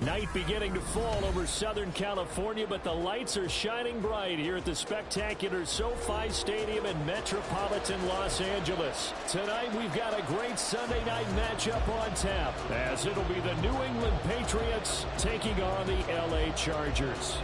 Night beginning to fall over Southern California, but the lights are shining bright here at the spectacular SoFi Stadium in metropolitan Los Angeles. Tonight, we've got a great Sunday night matchup on tap, as it'll be the New England Patriots taking on the LA Chargers.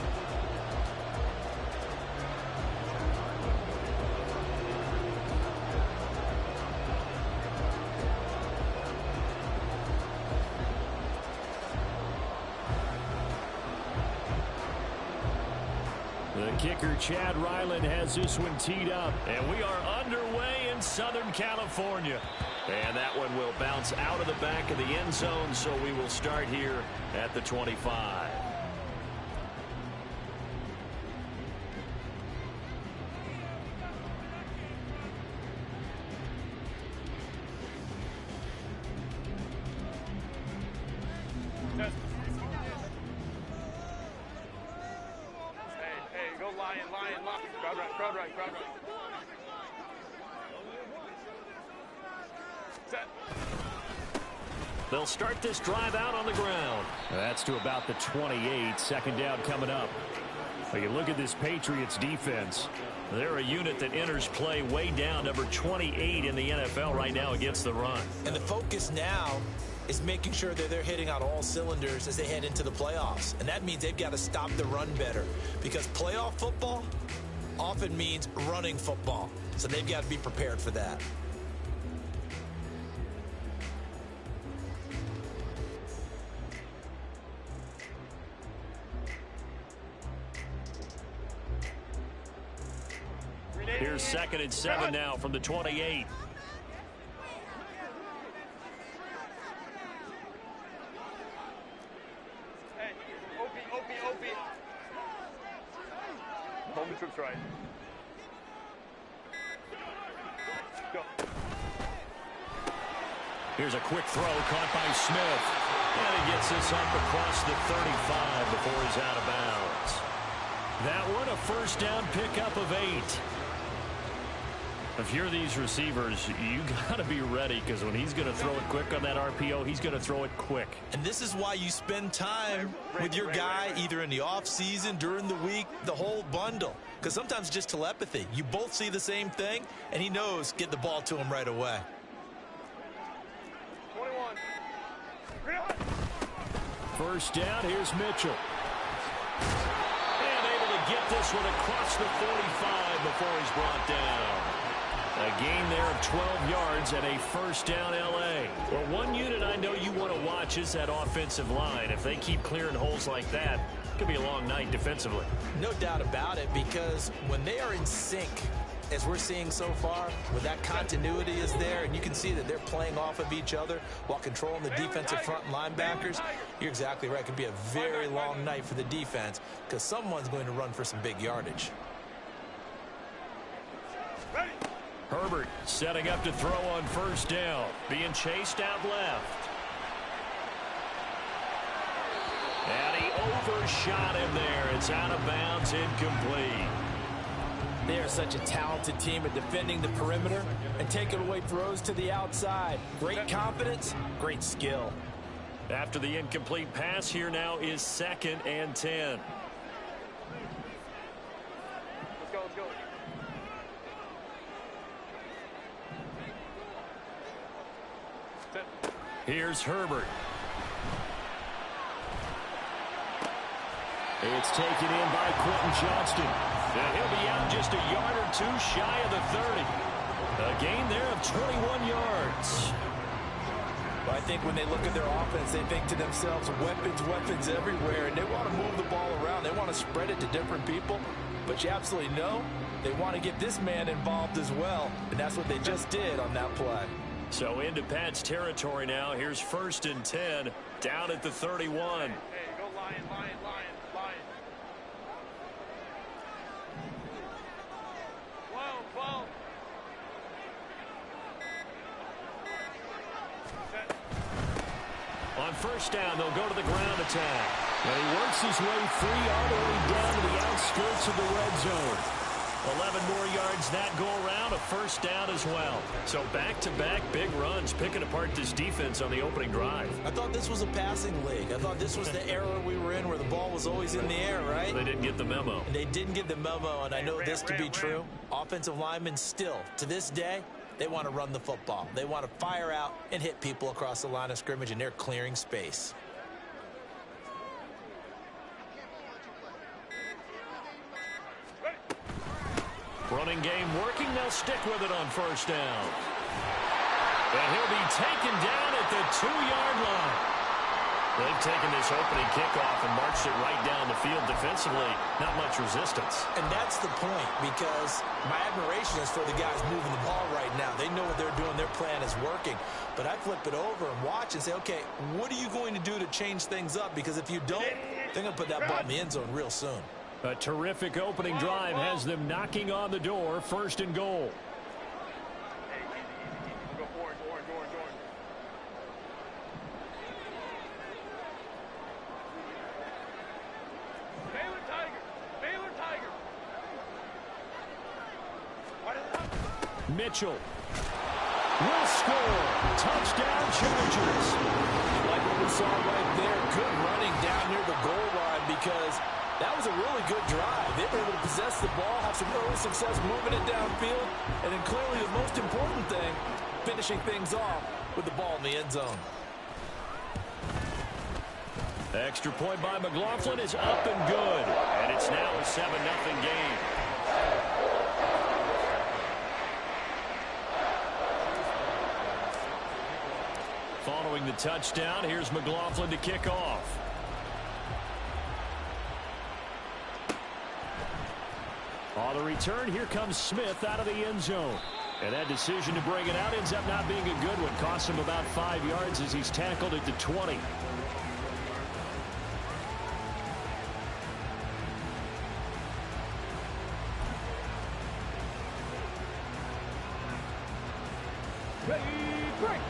The kicker, Chad Ryland, has this one teed up. And we are underway in Southern California. And that one will bounce out of the back of the end zone, so we will start here at the 25. They'll start this drive out on the ground. That's to about the 28. Second down coming up. But you look at this Patriots defense. They're a unit that enters play way down, number 28 in the NFL right now against the run. And the focus now is making sure that they're hitting on all cylinders as they head into the playoffs. And that means they've got to stop the run better, because playoff football often means running football. So they've got to be prepared for that. Here's 2nd and 7 now from the 28. Hey, OP. Hold the trips right. Go. Here's a quick throw caught by Smith. And he gets this up across the 35 before he's out of bounds. That one, a first down pickup of 8. If you're these receivers, you got to be ready, because when he's going to throw it quick on that RPO, he's going to throw it quick. And this is why you spend time with your guy either in the offseason, during the week, the whole bundle. Because sometimes just telepathy. You both see the same thing, and he knows get the ball to him right away. 21. First down, here's Mitchell. And able to get this one across the 45 before he's brought down. A gain there of 12 yards and a first down LA. Well, one unit I know you want to watch is that offensive line. If they keep clearing holes like that, it could be a long night defensively. No doubt about it, because when they are in sync, as we're seeing so far, when that continuity is there and you can see that they're playing off of each other while controlling the defensive front and linebackers, you're exactly right. It could be a very long night for the defense, because someone's going to run for some big yardage. Ready. Herbert setting up to throw on first down. Being chased out left. And he overshot him there. It's out of bounds, incomplete. They are such a talented team at defending the perimeter and taking away throws to the outside. Great confidence, great skill. After the incomplete pass, here now is 2nd and 10. Let's go. Here's Herbert. It's taken in by Quentin Johnston. And he'll be out just a yard or two shy of the 30. A gain there of 21 yards. Well, I think when they look at their offense, they think to themselves, weapons everywhere, and they want to move the ball around. They want to spread it to different people. But you absolutely know they want to get this man involved as well, and that's what they just did on that play. So into Pat's territory now. Here's 1st and 10 down at the 31. Hey, go Lion. Whoa. On first down, they'll go to the ground attack. And he works his way free all the way down to the outskirts of the red zone. 11 more yards that go around, a first down as well. So back-to-back big runs, picking apart this defense on the opening drive. I thought this was a passing league. I thought this was the era we were in where the ball was always in the air, right? They didn't get the memo. And they didn't get the memo, and I know this to be true. Offensive linemen still, to this day, they want to run the football. They want to fire out and hit people across the line of scrimmage, and they're clearing space. Running game working. They'll stick with it on first down. And he'll be taken down at the 2-yard line. They've taken this opening kickoff and marched it right down the field defensively. Not much resistance. And that's the point, because my admiration is for the guys moving the ball right now. They know what they're doing. Their plan is working. But I flip it over and watch and say, okay, what are you going to do to change things up? Because if you don't, they're going to put that ball in the end zone real soon. A terrific opening drive has them knocking on the door. First and goal. Go orange. Baylor Tiger. Mitchell will score. Touchdown Chargers. Like what we saw right there, good running down near the goal line, because that was a really good drive. They were able to possess the ball, have some early success moving it downfield, and then clearly the most important thing, finishing things off with the ball in the end zone. The extra point by McLaughlin is up and good. And it's now a 7-0 game. Following the touchdown, here's McLaughlin to kick off. On the return, here comes Smith out of the end zone. And that decision to bring it out ends up not being a good one. Costs him about 5 yards as he's tackled at the 20. Ready, break.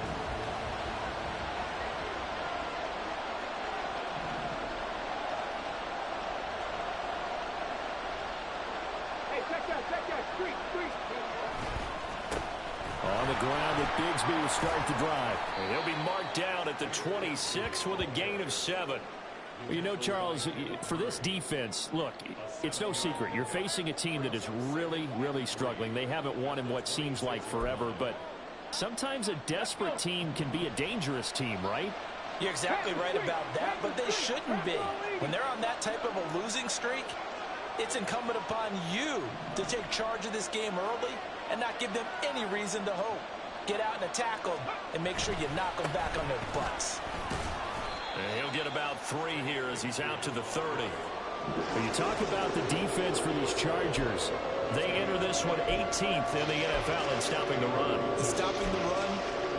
Hey, check that, street. On the ground with Bigsby to start the drive. And he'll be marked down at the 26 with a gain of 7. You know, Charles, for this defense, look, it's no secret. You're facing a team that is really, really struggling. They haven't won in what seems like forever, but sometimes a desperate team can be a dangerous team, right? You're exactly right about that, but they shouldn't be. When they're on that type of a losing streak, it's incumbent upon you to take charge of this game early and not give them any reason to hope. Get out and attack them and make sure you knock them back on their butts. And he'll get about 3 here as he's out to the 30. When you talk about the defense for these Chargers, they enter this one 18th in the NFL in stopping the run. Stopping the run,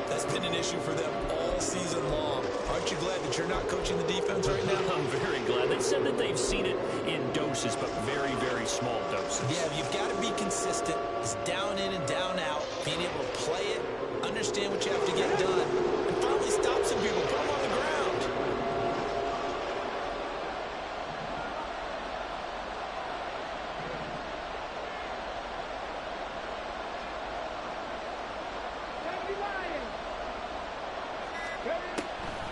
that's been an issue for them all season long. Aren't you glad that you're not coaching the defense right now? I'm very glad. They said that they've seen it in doses, but very, very small doses. Yeah, you've got to be consistent. It's down in and down out. Being able to play it, understand what you have to get done, and finally stop some people, put them on the ground.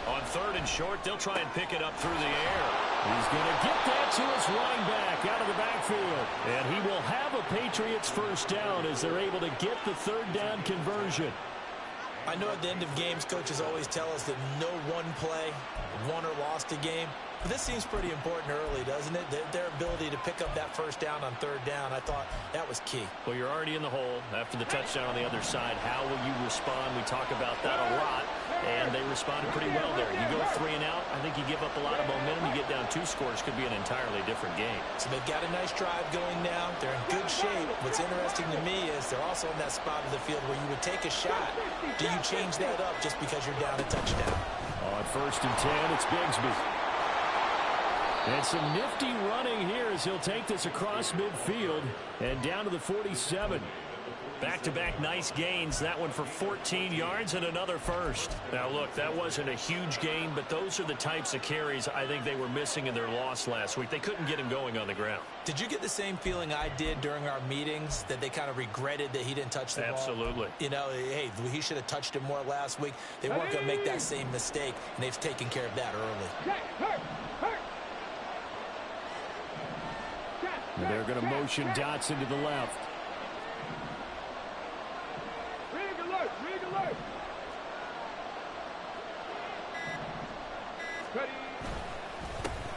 On 3rd and short, they'll try and pick it up through the air. He's going to get that to his running back out of the backfield. And he will have a Patriots first down as they're able to get the 3rd down conversion. I know at the end of games, coaches always tell us that no one play won or lost a game. But this seems pretty important early, doesn't it? Their ability to pick up that first down on 3rd down, I thought that was key. Well, you're already in the hole after the touchdown on the other side. How will you respond? We talk about that a lot, and they responded pretty well there. You go 3 and out, I think you give up a lot of momentum. You get down 2 scores, could be an entirely different game. So they've got a nice drive going now. They're in good shape. What's interesting to me is they're also in that spot of the field where you would take a shot. Do you change that up just because you're down a touchdown? On 1st and 10, it's Bigsby. And some nifty running here as he'll take this across midfield and down to the 47. Back-to-back nice gains. That one for 14 yards and another first. Now, look, that wasn't a huge gain, but those are the types of carries I think they were missing in their loss last week. They couldn't get him going on the ground. Did you get the same feeling I did during our meetings, that they kind of regretted that he didn't touch the ball? Absolutely. You know, hey, he should have touched it more last week. They weren't going to make that same mistake, and they've taken care of that early. And they're going to motion Dotson to the left.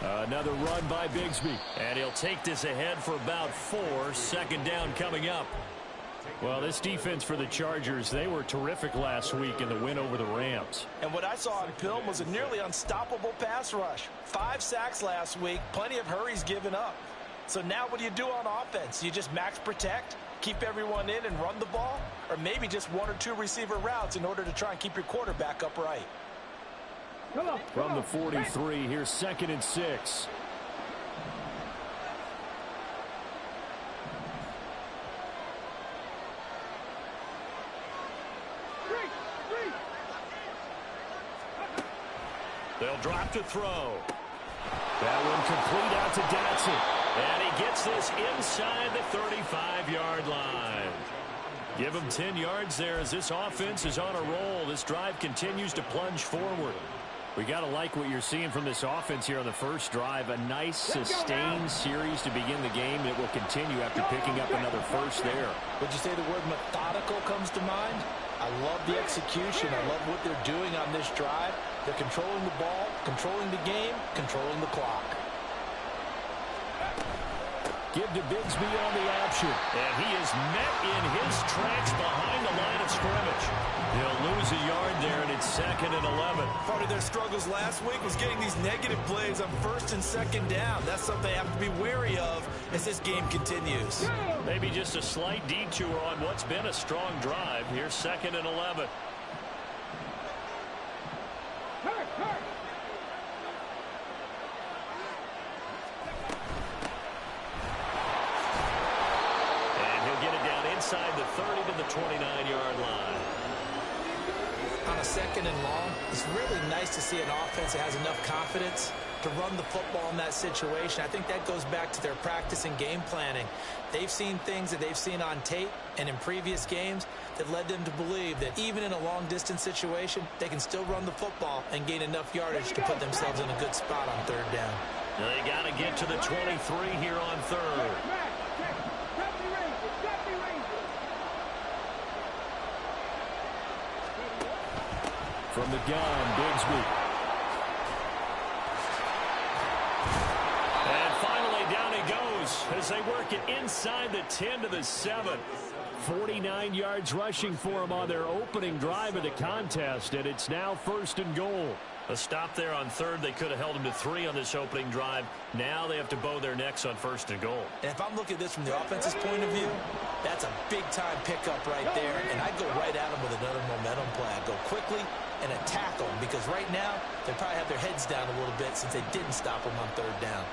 Another run by Bigsby. And he'll take this ahead for about 4. Second down coming up. Well, this defense for the Chargers, they were terrific last week in the win over the Rams. And what I saw on film was a nearly unstoppable pass rush. 5 sacks last week, plenty of hurries given up. So now what do you do on offense? You just max protect, keep everyone in and run the ball? Or maybe just 1 or 2 receiver routes in order to try and keep your quarterback upright? From the 43, here's 2nd and 6. They'll drop to throw. That one complete out to Dotson. And he gets this inside the 35-yard line. Give him 10 yards there as this offense is on a roll. This drive continues to plunge forward. We got to like what you're seeing from this offense here on the first drive. A nice, sustained series to begin the game. It will continue after picking up another first there. Would you say the word methodical comes to mind? I love the execution. I love what they're doing on this drive. They're controlling the ball, controlling the game, controlling the clock. Give to Bigsby on the option. And he is met in his tracks behind the line of scrimmage. He'll lose a yard there, and it's 2nd and 11. Part of their struggles last week was getting these negative plays on 1st and 2nd down. That's something they have to be wary of as this game continues. Maybe just a slight detour on what's been a strong drive. Here's 2nd and 11. Inside the 30 to the 29-yard line. On a 2nd and long, it's really nice to see an offense that has enough confidence to run the football in that situation. I think that goes back to their practice and game planning. They've seen things that they've seen on tape and in previous games that led them to believe that even in a long-distance situation, they can still run the football and gain enough yardage to put themselves in a good spot on 3rd down. They got to get to the 23 here on 3rd. From the gun, Bigsby. And finally, down he goes as they work it inside the 10 to the 7. 49 yards rushing for him on their opening drive of the contest, and it's now 1st and goal. A stop there on 3rd. They could have held him to 3 on this opening drive. Now they have to bow their necks on 1st and goal. And if I'm looking at this from the offense's point of view, that's a big-time pickup right there, and I'd go right at him with another momentum play. I'd go quickly and attack them, because right now they probably have their heads down a little bit since they didn't stop them on 3rd down.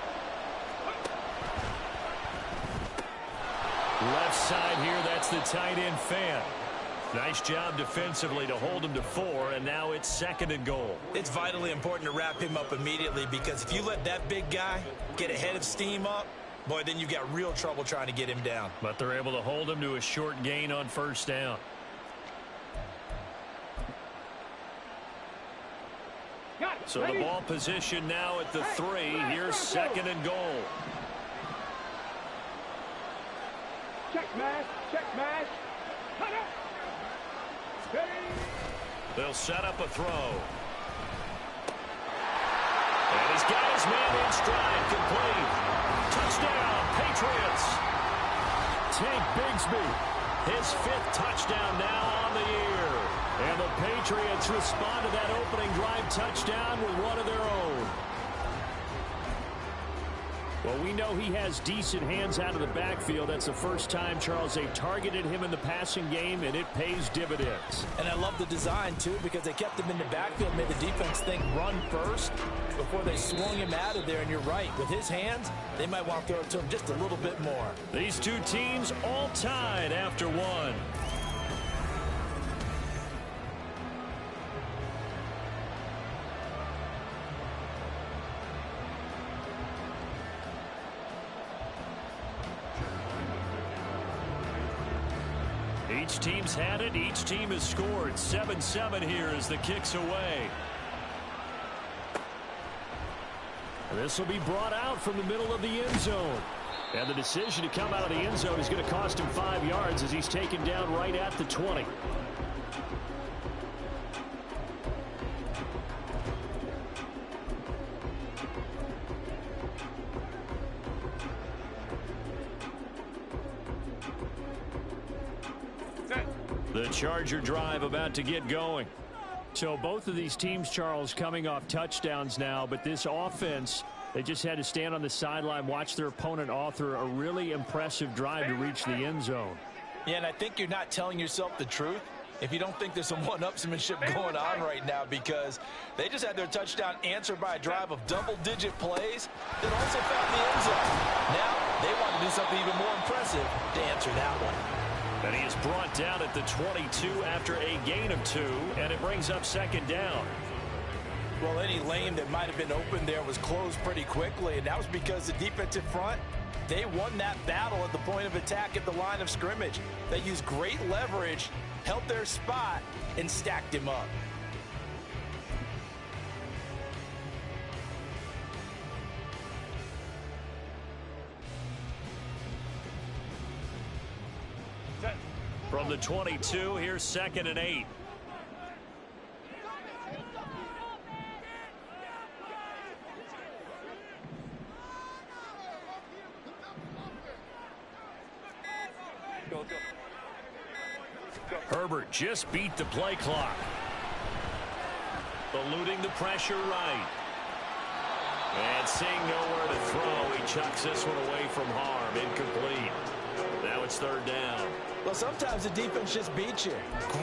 Left side here, that's the tight end Fan. Nice job defensively to hold him to 4, and now it's 2nd and goal. It's vitally important to wrap him up immediately, because if you let that big guy get ahead of steam up, boy, then you've got real trouble trying to get him down. But they're able to hold him to a short gain on 1st down. So the ball position now at the 3. Here's 2nd and goal. Check smash, check smash. They'll set up a throw. And he's got his man in stride, complete. Touchdown, Patriots. Tank Bigsby, his 5th touchdown now on the year. And the Patriots respond to that opening drive touchdown with one of their own. Well, we know he has decent hands out of the backfield. That's the first time, Charles, they've targeted him in the passing game, and it pays dividends. And I love the design, too, because they kept him in the backfield, made the defense think run first before they swung him out of there. And you're right, with his hands, they might want to throw it to him just a little bit more. These two teams all tied after one. Each team's had it. Each team has scored. 7-7 here as the kick's away. And this will be brought out from the middle of the end zone. And the decision to come out of the end zone is going to cost him 5 yards as he's taken down right at the 20. The Charger drive about to get going. So both of these teams, Charles, coming off touchdowns now, but this offense, they just had to stand on the sideline, watch their opponent author a really impressive drive to reach the end zone. Yeah, and I think you're not telling yourself the truth if you don't think there's some one-upsmanship going on right now, because they just had their touchdown answered by a drive of double-digit plays that also found the end zone. Now they want to do something even more impressive to answer that one. And he is brought down at the 22 after a gain of 2, and it brings up second down. Well, any lane that might have been open there was closed pretty quickly, and that was because the defensive front, they won that battle at the point of attack at the line of scrimmage. They used great leverage, held their spot, and stacked him up. From the 22, here's 2nd and 8. Herbert just beat the play clock. Eluding the pressure right. And seeing nowhere to throw, he chucks this one away from harm. Incomplete. Now it's 3rd down. Well, sometimes the defense just beats you.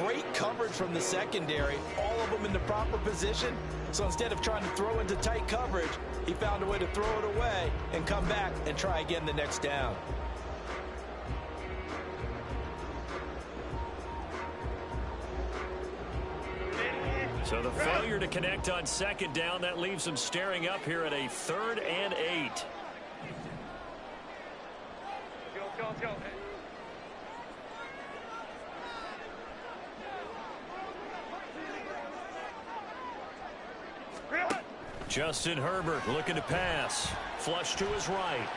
Great coverage from the secondary, all of them in the proper position. So instead of trying to throw into tight coverage, he found a way to throw it away and come back and try again the next down. So the failure to connect on 2nd down, that leaves them staring up here at a 3rd and 8. Go. Justin Herbert looking to pass. Flush to his right.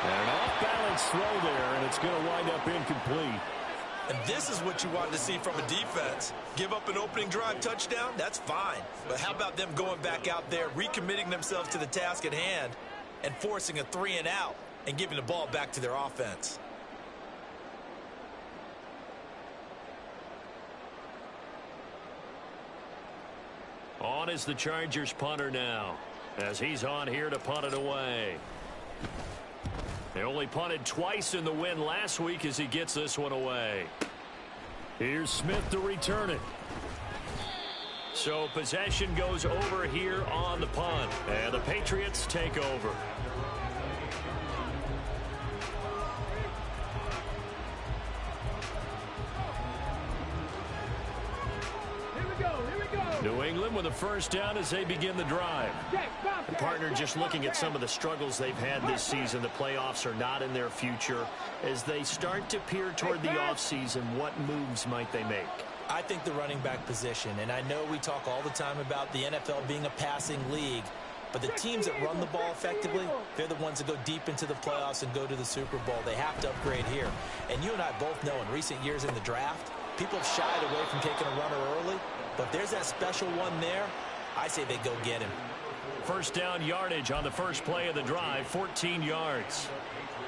And an off-balance throw there, and it's going to wind up incomplete. And this is what you want to see from a defense. Give up an opening drive touchdown, that's fine. But how about them going back out there, recommitting themselves to the task at hand, and forcing a 3-and-out and giving the ball back to their offense? On is the Chargers punter now, as he's on here to punt it away. They only punted twice in the win last week as he gets this one away. Here's Smith to return it. So possession goes over here on the punt, and the Patriots take over. New England with a first down as they begin the drive. And partner, just looking at some of the struggles they've had this season, the playoffs are not in their future. As they start to peer toward the offseason, what moves might they make? I think the running back position, and I know we talk all the time about the NFL being a passing league, but the teams that run the ball effectively, they're the ones that go deep into the playoffs and go to the Super Bowl. They have to upgrade here. And you and I both know in recent years in the draft, people have shied away from taking a runner early. But if there's that special one there, I say they go get him. First down yardage on the first play of the drive, 14 yards.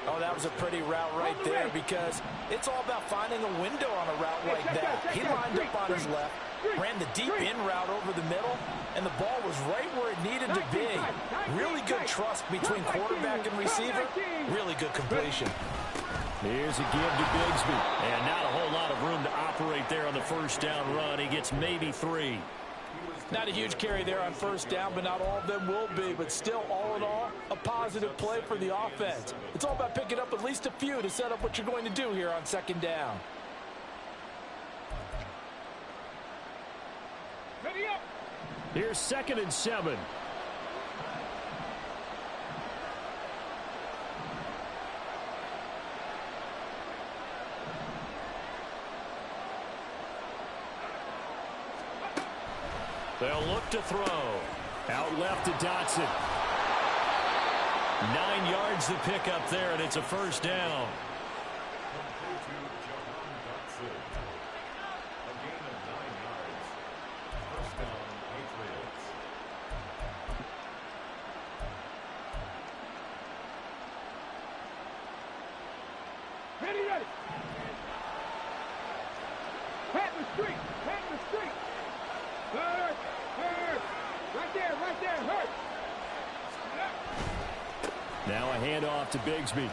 Oh, that was a pretty route right there, because it's all about finding a window on a route like that. He lined up on his left, ran the deep in route over the middle, and the ball was right where it needed to be. Really good trust between quarterback and receiver. Really good completion. Here's a give to Bigsby. And not a whole lot of room to operate there on the first down run. He gets maybe 3. Not a huge carry there on first down, but not all of them will be. But still, all in all, a positive play for the offense. It's all about picking up at least a few to set up what you're going to do here on second down. Ready up. Here's 2nd and 7. They'll look to throw. Out left to Dotson. 9 yards to pick up there, and it's a first down. Ready, ready. Pat the street. Pat the street. Hurt. Hurt. Right there. Hurt. Now a handoff to Bigsby.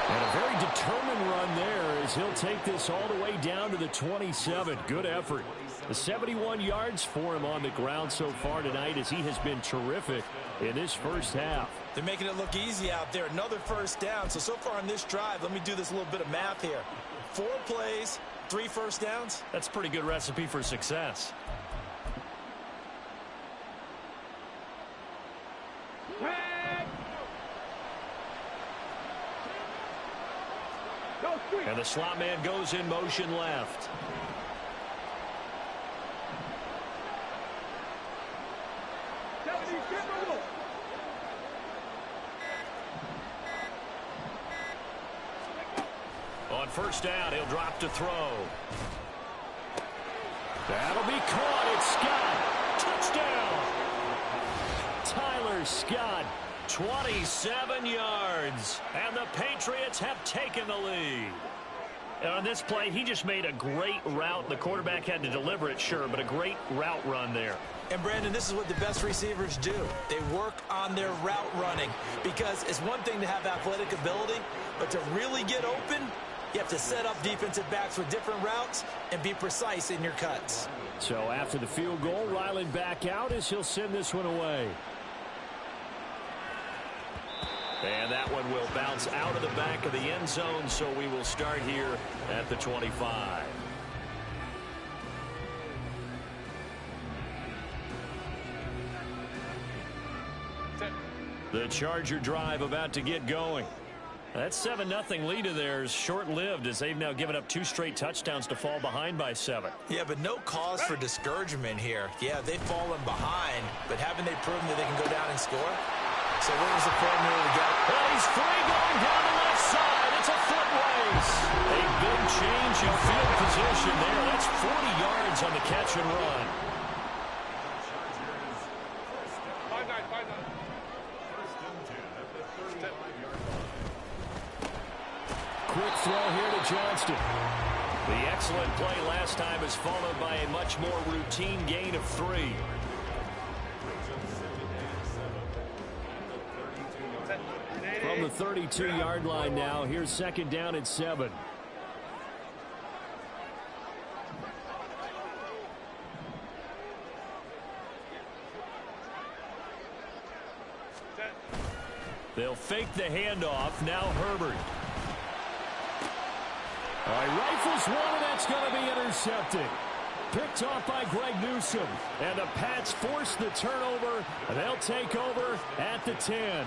And a very determined run there as he'll take this all the way down to the 27. Good effort. The 71 yards for him on the ground so far tonight as he has been terrific in this first half. They're making it look easy out there. Another first down. So far on this drive, let me do this little bit of math here. 4 plays, 3 first downs. That's a pretty good recipe for success. And the slot man goes in motion left. On first down, he'll drop to throw. That'll be caught. It's Scott. Touchdown. Tyler Scott, 27 yards. And the Patriots have taken the lead. And on this play, he just made a great route. The quarterback had to deliver it, sure, but a great route run there. And, Brandon, this is what the best receivers do. They work on their route running because it's one thing to have athletic ability, but to really get open, you have to set up defensive backs with different routes and be precise in your cuts. So after the field goal, Ryland back out as he'll send this one away. And that one will bounce out of the back of the end zone, so we will start here at the 25. The Charger drive about to get going. That 7-0 lead of theirs short-lived as they've now given up 2 straight touchdowns to fall behind by 7. Yeah, but no cause for discouragement here. Yeah, they've fallen behind, but haven't they proven that they can go down and score? So where's the formula to get? Well, he's free going down the left side. It's a foot race. A big change in field position there. That's 40 yards on the catch and run. 5-9. Quick throw here to Johnston. The excellent play last time is followed by a much more routine gain of 3. From the 32-yard line now, here's 2nd down and 7. They'll fake the handoff. Now Herbert. All right, rifles one, and that's going to be intercepted. Picked off by Greg Newsome. And the Pats force the turnover. They'll take over at the 10.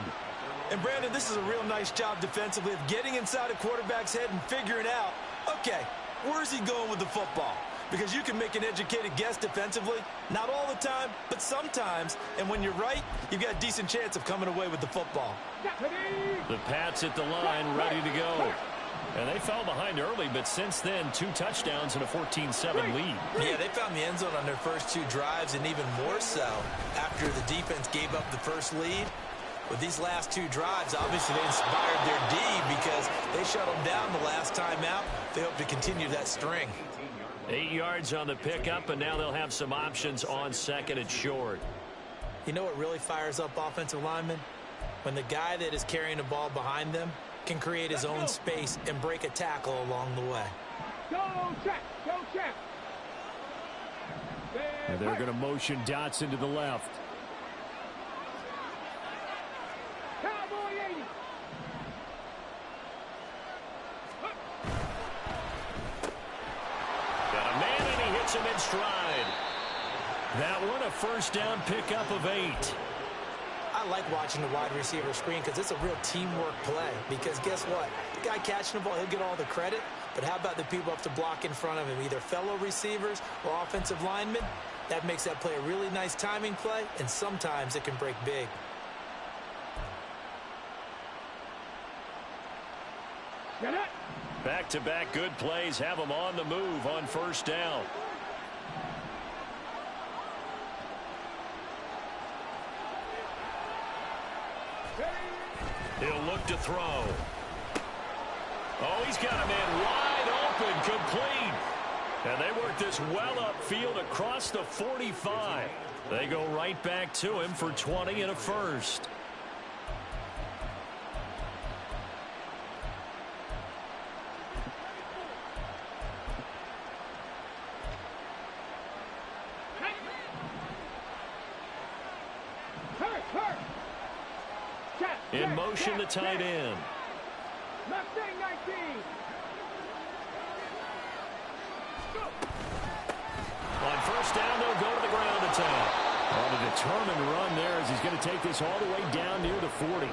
And, Brandon, this is a real nice job defensively of getting inside a quarterback's head and figuring out, okay, where's he going with the football? Because you can make an educated guess defensively, not all the time, but sometimes. And when you're right, you've got a decent chance of coming away with the football. The Pats at the line, ready to go. And they fell behind early, but since then, 2 touchdowns and a 14-7 lead. Yeah, they found the end zone on their first 2 drives, and even more so after the defense gave up the first lead. With these last 2 drives, obviously they inspired their D because they shut them down the last time out. They hope to continue that string. 8 yards on the pickup, and now they'll have some options on second and short. You know what really fires up offensive linemen? When the guy that is carrying the ball behind them can create his own space and break a tackle along the way. Go check, go check. And they're going to motion Dotson to the left. Cowboy 80. Got a man, and he hits him in stride. That one, a first down pickup of 8. I like watching the wide receiver screen because it's a real teamwork play. Because guess what? The guy catching the ball, he'll get all the credit. But how about the people up to block in front of him, either fellow receivers or offensive linemen? That makes that play a really nice timing play, and sometimes it can break big. Get it. Back-to-back good plays have them on the move on first down. He'll look to throw. Oh, he's got a man wide open, complete. And they work this well upfield across the 45. They go right back to him for 20 and a first. In motion, the tight end. Mustang 19. On first down, they'll go to the ground attack. On a determined run there as he's going to take this all the way down near the 40.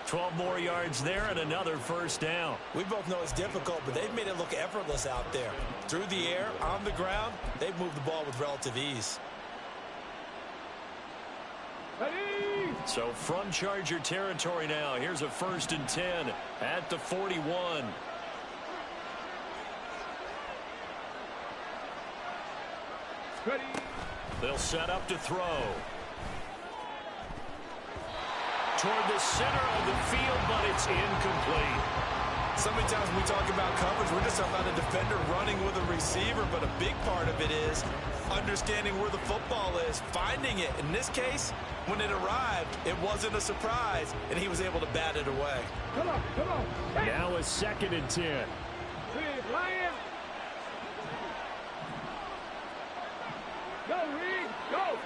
12 more yards there and another first down. We both know it's difficult, but they've made it look effortless out there. Through the air, on the ground, they've moved the ball with relative ease. So from Charger territory now, here's a 1st and 10 at the 41. Ready. They'll set up to throw. Toward the center of the field, but it's incomplete. So many times when we talk about coverage, we're just talking about a defender running with a receiver, but a big part of it is understanding where the football is, finding it. In this case, when it arrived, it wasn't a surprise, and he was able to bat it away. Come on, come on. Hey. Now a 2nd and 10. Big Lion. Go, Reed, go.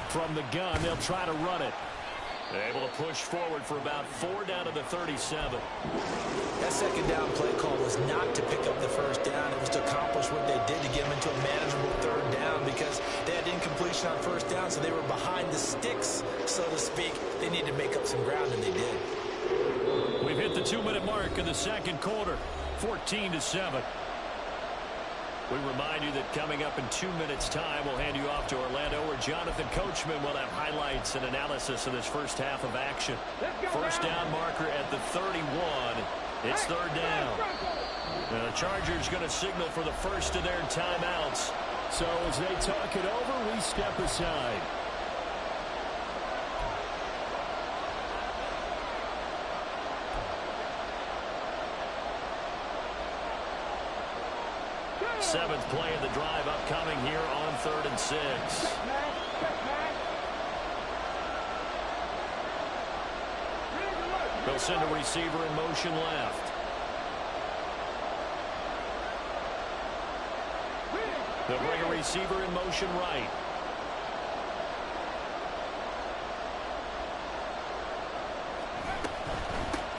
From the gun, they'll try to run it. Able to push forward for about 4 down to the 37. That second down play call was not to pick up the first down. It was to accomplish what they did to get them into a manageable 3rd down because they had incompletion on first down, so they were behind the sticks, so to speak. They needed to make up some ground, and they did. We've hit the 2-minute mark in the second quarter, 14-7. We remind you that coming up in 2 minutes' time, we'll hand you off to Orlando, where Jonathan Coachman will have highlights and analysis of this first half of action. First down marker at the 31. It's 3rd down. Now the Chargers going to signal for the first of their timeouts. So as they talk it over, we step aside. Seventh play of the drive upcoming here on 3rd and 6. They'll send a receiver in motion left. They'll bring a receiver in motion right.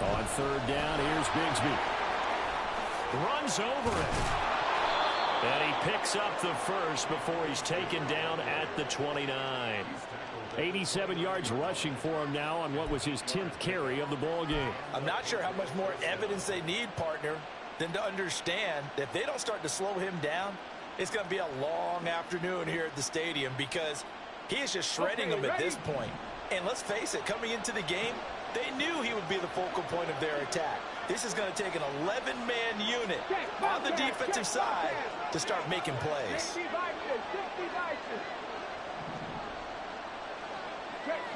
On 3rd down, here's Bigsby. Runs over it. And he picks up the first before he's taken down at the 29. 87 yards rushing for him now on what was his 10th carry of the ball game. I'm not sure how much more evidence they need, partner, than to understand that if they don't start to slow him down, it's going to be a long afternoon here at the stadium because he is just shredding them at this point. And let's face it, coming into the game, they knew he would be the focal point of their attack. This is going to take an 11-man unit on the defensive side to start making plays.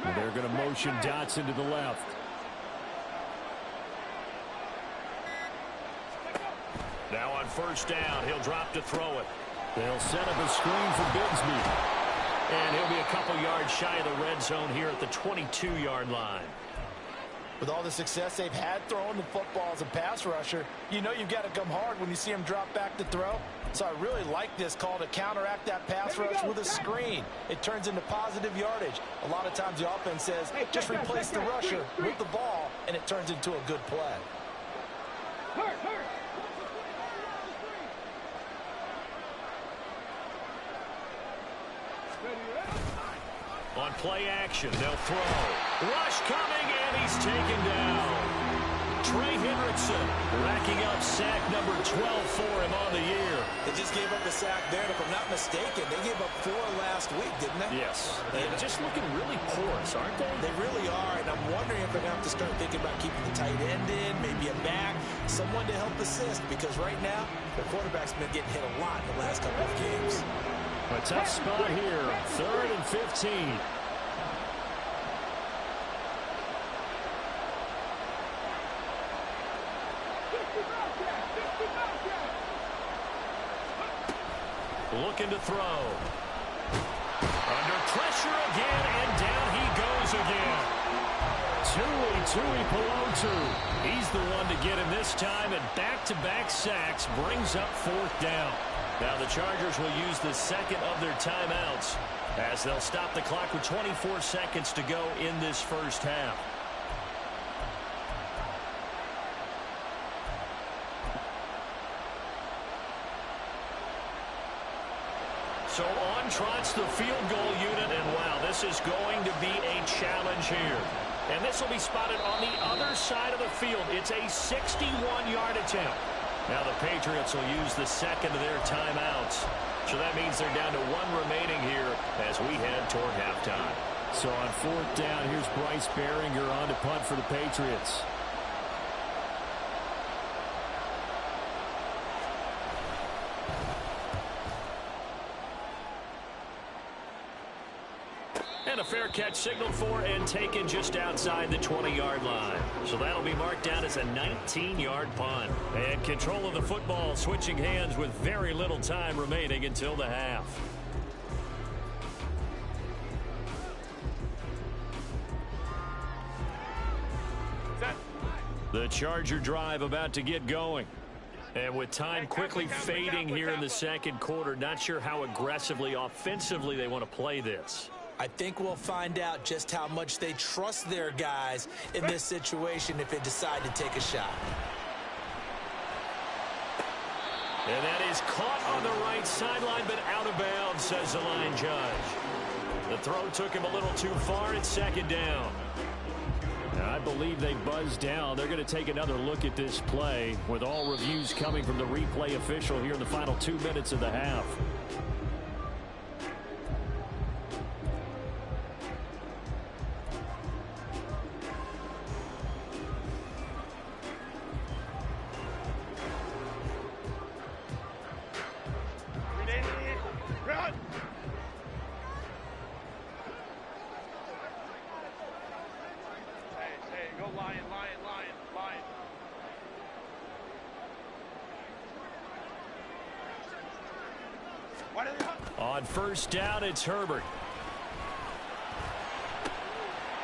And they're going to motion Dotson to the left. on first down. He'll drop to throw it. They'll set up a screen for Bigsby. And he'll be a couple yards shy of the red zone here at the 22-yard line. With all the success they've had throwing the football as a pass rusher, you know you've got to come hard when you see him drop back to throw. So I really like this call to counteract that pass rush with a screen. It turns into positive yardage. A lot of times the offense says, just replace the rusher with the ball, and it turns into a good play. On play action, they'll throw. Rush coming, and he's taken down. Trey Hendrickson racking up sack number 12 for him on the year. They just gave up a sack there, and if I'm not mistaken, they gave up 4 last week, didn't they? Yes. They're just looking really porous, aren't they? They really are, and I'm wondering if they're going to have to start thinking about keeping the tight end in, maybe a back, someone to help assist, because right now, their quarterback's been getting hit a lot in the last couple of games. A tough spot here, 3rd and 15. Looking to throw. Under pressure again, and down he goes again. Tui Pelotu. He's the one to get him this time, and back-to-back sacks brings up 4th down. Now the Chargers will use the second of their timeouts as they'll stop the clock with 24 seconds to go in this first half. So on trots the field goal unit, and wow, this is going to be a challenge here. And this will be spotted on the other side of the field. It's a 61-yard attempt. Now the Patriots will use the second of their timeouts. So that means they're down to 1 remaining here as we head toward halftime. So on 4th down, here's Bryce Behringer on to punt for the Patriots. And a fair catch signaled for and taken just outside the 20-yard line. So that'll be marked down as a 19-yard punt. And control of the football switching hands with very little time remaining until the half. The Charger drive about to get going. And with time quickly fading here in the second quarter, not sure how aggressively, offensively they want to play this. I think we'll find out just how much they trust their guys in this situation if they decide to take a shot. And that is caught on the right sideline, but out of bounds, says the line judge. The throw took him a little too far. It's 2nd down. Now, I believe they buzzed down. They're going to take another look at this play with all reviews coming from the replay official here in the final 2 minutes of the half. On first down, it's Herbert.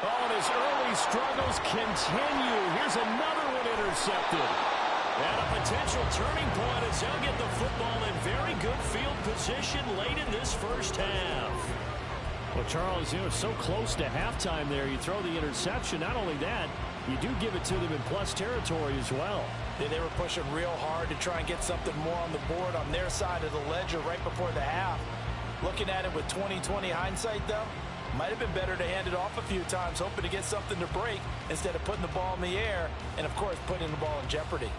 Oh, and his early struggles continue. Here's another one intercepted. And a potential turning point as they'll get the football in very good field position late in this first half. Well, Charles, it's so close to halftime there. You throw the interception. Not only that, you do give it to them in plus territory as well. They were pushing real hard to try and get something more on the board on their side of the ledger right before the half. Looking at it with 20/20 hindsight, though, might have been better to hand it off a few times, hoping to get something to break instead of putting the ball in the air and, of course, putting the ball in jeopardy.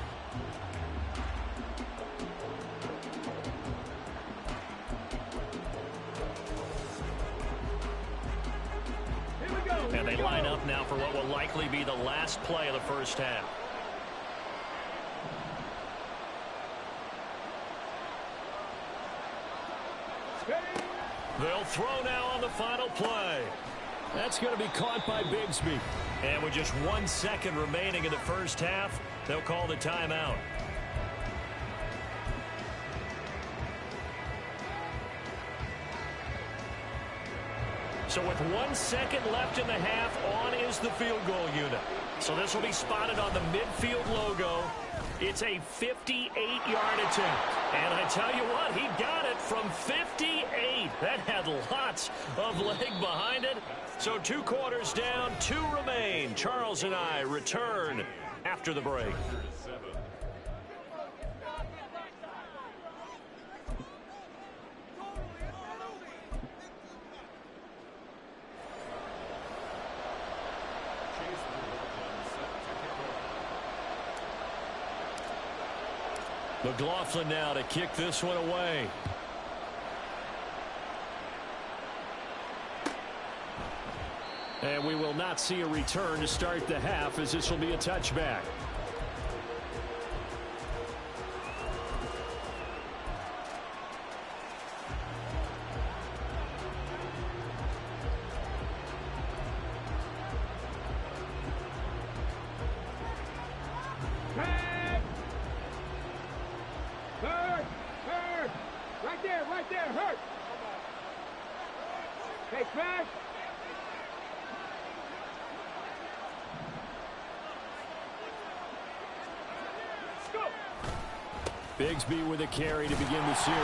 And they line up now for what will likely be the last play of the first half. They'll throw now on the final play. That's going to be caught by Bigsby. And with just 1 second remaining in the first half, they'll call the timeout. So with 1 second left in the half, on is the field goal unit. So this will be spotted on the midfield logo. It's a 58-yard attempt. And I tell you what, he got it from 58. That had lots of leg behind it. So 2 quarters down, 2 remain. Charles and I return after the break. McLaughlin now to kick this one away. And we will not see a return to start the half, as this will be a touchback. Right there, hurt. Hey, Crash. Bigsby with a carry to begin the series.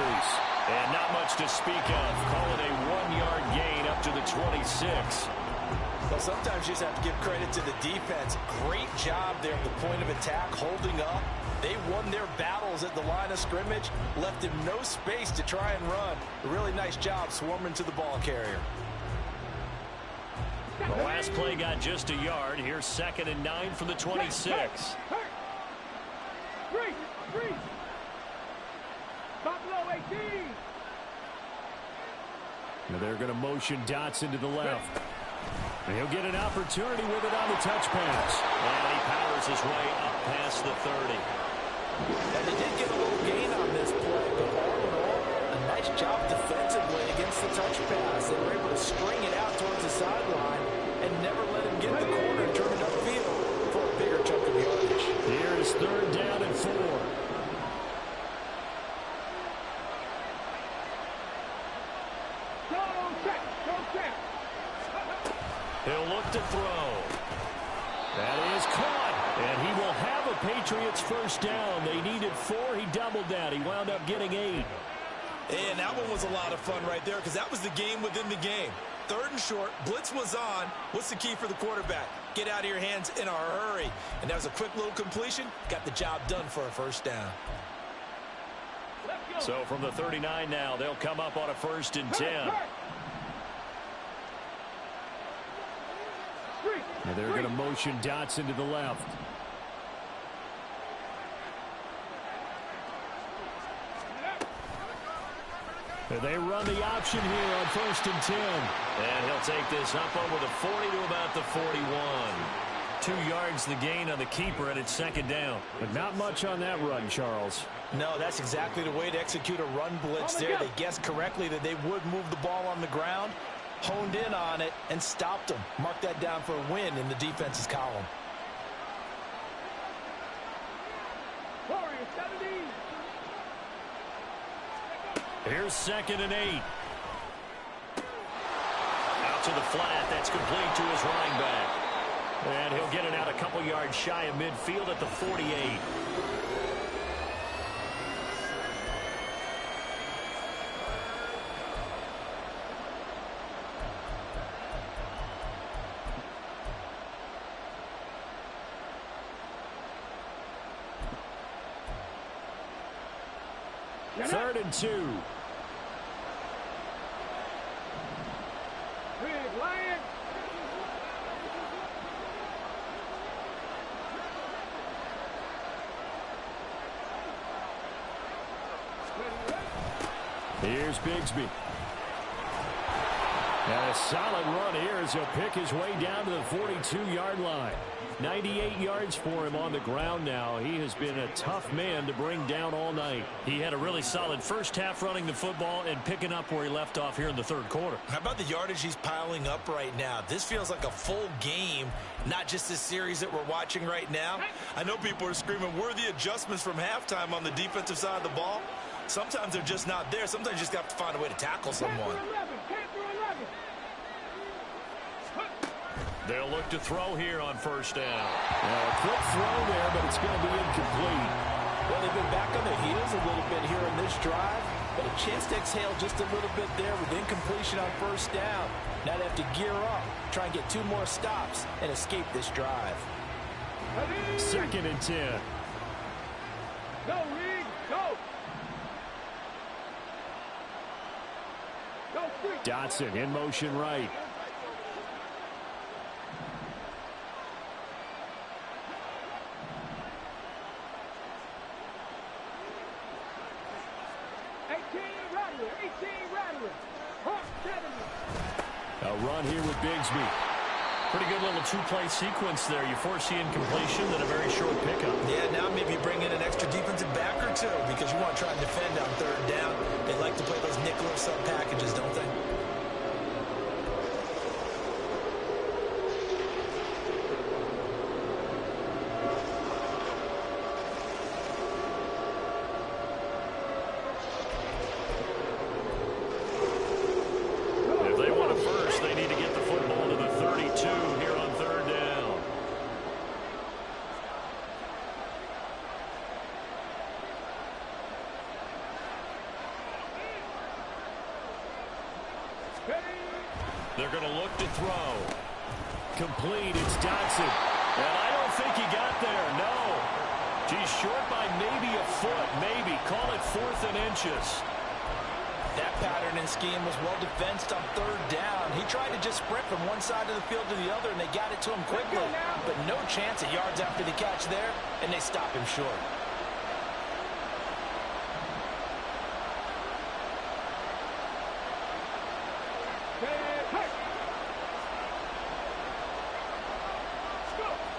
And not much to speak of. Call it a 1-yard gain up to the 26. Well, sometimes you just have to give credit to the defense. Great job there at the point of attack, holding up. They won their battles at the line of scrimmage, left him no space to try and run. A really nice job swarming to the ball carrier. The last play got just a yard. Here's 2nd and 9 from the 26. Freeze! Buffalo 18! Now they're going to motion Dotson to the left. And he'll get an opportunity with it on the touch pass. And he powers his way up past the 30. And they did get a little gain on this play, but all in all, a nice job defensively against the touch pass. They were able to string it out towards the sideline and never let him get the corner and turn it upfield for a bigger chunk of yardage. Here is 3rd down and 4. He'll look to throw. That is caught. And he will have a Patriots first down. They needed 4. He doubled that. He wound up getting 8. And that one was a lot of fun right there, because that was the game within the game. 3rd and short. Blitz was on. What's the key for the quarterback? Get out of your hands in a hurry. And that was a quick little completion. Got the job done for a first down. So from the 39 now, they'll come up on a 1st and 10. And they're going to motion Dotson to the left. And they run the option here on 1st and 10. And he'll take this up over the 40 to about the 41. 2 yards the gain on the keeper, and it's 2nd down. But not much on that run, Charles. No, that's exactly the way to execute a run blitz there. They guessed correctly that they would move the ball on the ground, honed in on it, and stopped them. Mark that down for a win in the defense's column. Here's 2nd and 8. Out to the flat. That's complete to his running back. And he'll get it out a couple yards shy of midfield at the 48. Third and 2. Big Lion. Here's Bigsby. And a solid run here as he'll pick his way down to the 42-yard line. 98 yards for him on the ground now. He has been a tough man to bring down all night. He had a really solid first half running the football and picking up where he left off here in the 3rd quarter. How about the yardage he's piling up right now? This feels like a full game, not just this series that we're watching right now. I know people are screaming, where are the adjustments from halftime on the defensive side of the ball? Sometimes they're just not there. Sometimes you just have to find a way to tackle someone. They'll look to throw here on first down. A quick throw there, but it's going to be incomplete. Well, they've been back on their heels a little bit here in this drive, but a chance to exhale just a little bit there with incompletion on first down. Now they have to gear up, try and get 2 more stops, and escape this drive. 2nd and 10. Go, Reed, go! Go, Street! Dotson in motion right. A run here with Bigsby. Pretty good little 2-play sequence there. You force the incompletion, then a very short pickup. Yeah, now maybe bring in an extra defensive back or 2 because you want to try and defend on 3rd down. They like to play those nickel or sub packages, don't they? They're going to look to throw. Complete. It's Dotson. And I don't think he got there. No. He's short by maybe a foot. Maybe. Call it 4th and inches. That pattern and scheme was well defensed on 3rd down. He tried to just sprint from one side of the field to the other, and they got it to him quickly. But no chance at yards after the catch there, and they stop him short.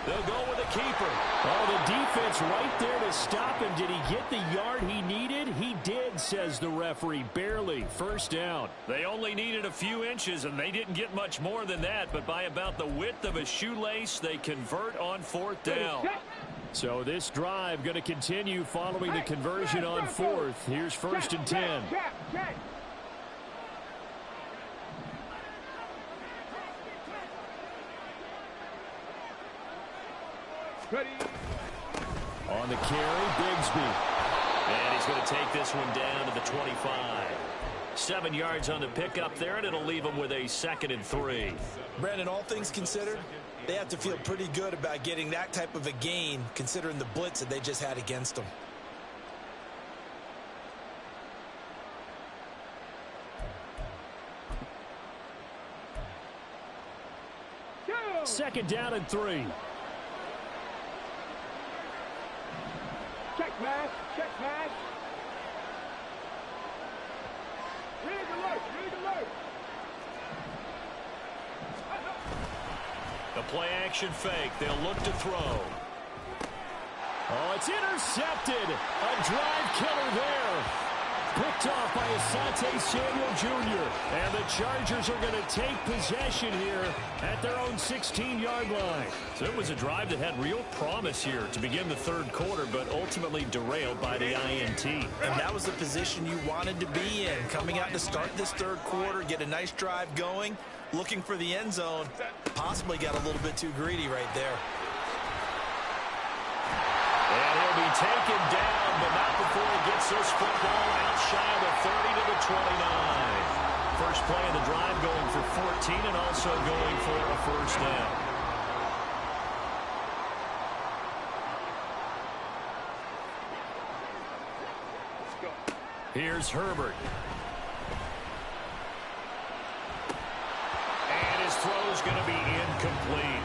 They'll go with a keeper. Oh, the defense right there to stop him. Did he get the yard he needed? He did, says the referee. Barely. First down. They only needed a few inches, and they didn't get much more than that. But by about the width of a shoelace, they convert on 4th down. So this drive going to continue following the conversion on 4th. Here's 1st and 10. Ready. On the carry, Bigsby. And he's going to take this one down to the 25. 7 yards on the pickup there, and it'll leave him with a 2nd and 3. Brandon, all things considered, they have to feel pretty good about getting that type of a gain, considering the blitz that they just had against them. Go. 2nd down and 3. Check pass, check pass. Rig alert, rig alert. The play action fake. They'll look to throw. Oh, it's intercepted. A drive killer there. Picked off by Asante Samuel Jr. And the Chargers are going to take possession here at their own 16-yard line. So it was a drive that had real promise here to begin the 3rd quarter, but ultimately derailed by the INT. And that was the position you wanted to be in. Coming out to start this 3rd quarter, get a nice drive going, looking for the end zone. Possibly got a little bit too greedy right there. And he'll be taken down, but not before he gets this football out shy of the 30 to the 29. First play of the drive going for 14 and also going for a first down. Here's Herbert. And his throw's going to be incomplete.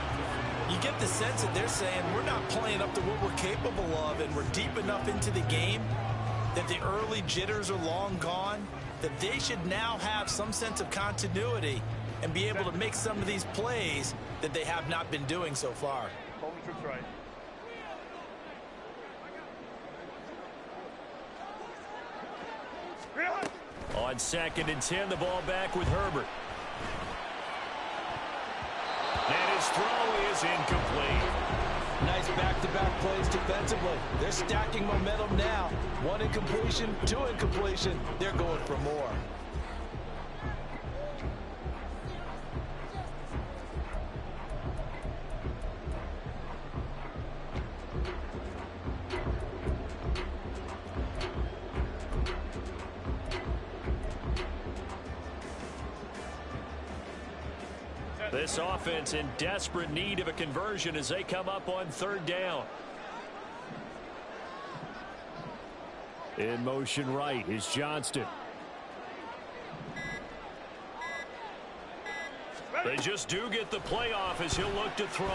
You get the sense that they're saying we're not playing up to what we're capable of, and we're deep enough into the game that the early jitters are long gone, that they should now have some sense of continuity and be able to make some of these plays that they have not been doing so far. Right. On 2nd and 10, the ball back with Herbert. And his throw is incomplete. Nice back-to-back plays defensively. They're stacking momentum now. 1 incompletion, 2 incompletion. They're going for more. This offense in desperate need of a conversion as they come up on third down. In motion right is Johnston. They just do get the playoff as he'll look to throw.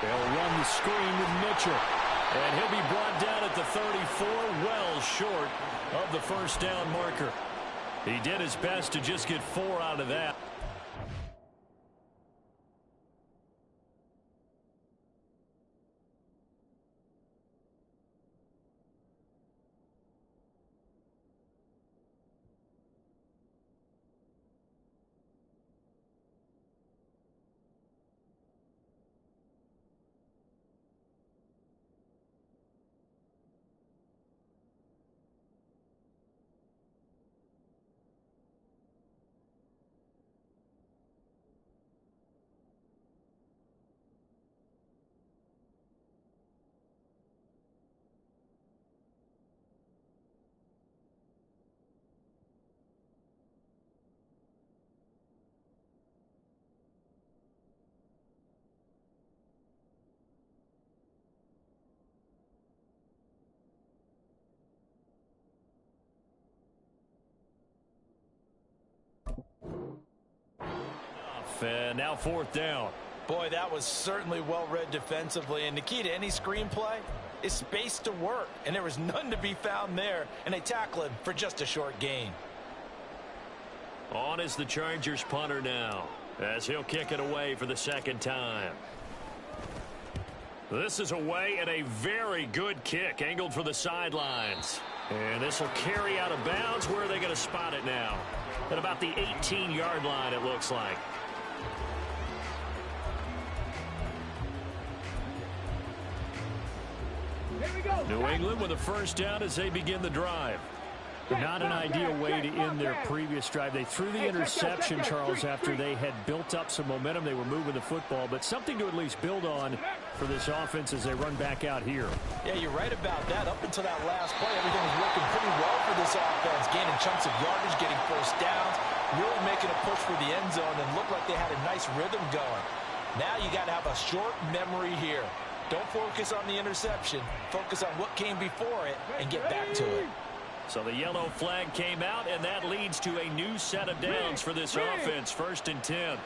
They'll run the screen with Mitchell. And he'll be brought down at the 34, well short of the first down marker. He did his best to just get 4 out of that. And now fourth down. Boy, that was certainly well read defensively, and the key to any screenplay is space to work, and there was none to be found there, and they tackle him for just a short gain. On is the Chargers punter now, as he'll kick it away for the second time. This is away, and a very good kick angled for the sidelines. And this will carry out of bounds. Where are they going to spot it now? At about the 18-yard line, it looks like. New England with a first down as they begin the drive. Not an ideal way to end their previous drive. They threw the interception, Charles, after they had built up some momentum. They were moving the football, but something to at least build on for this offense as they run back out here. Yeah, you're right about that. Up until that last play, everything was working pretty well for this offense, gaining chunks of yardage, getting first downs, really making a push for the end zone, and looked like they had a nice rhythm going. Now you got to have a short memory here. Don't focus on the interception. Focus on what came before it and get back to it. So the yellow flag came out, and that leads to a new set of downs for this offense. First and 10.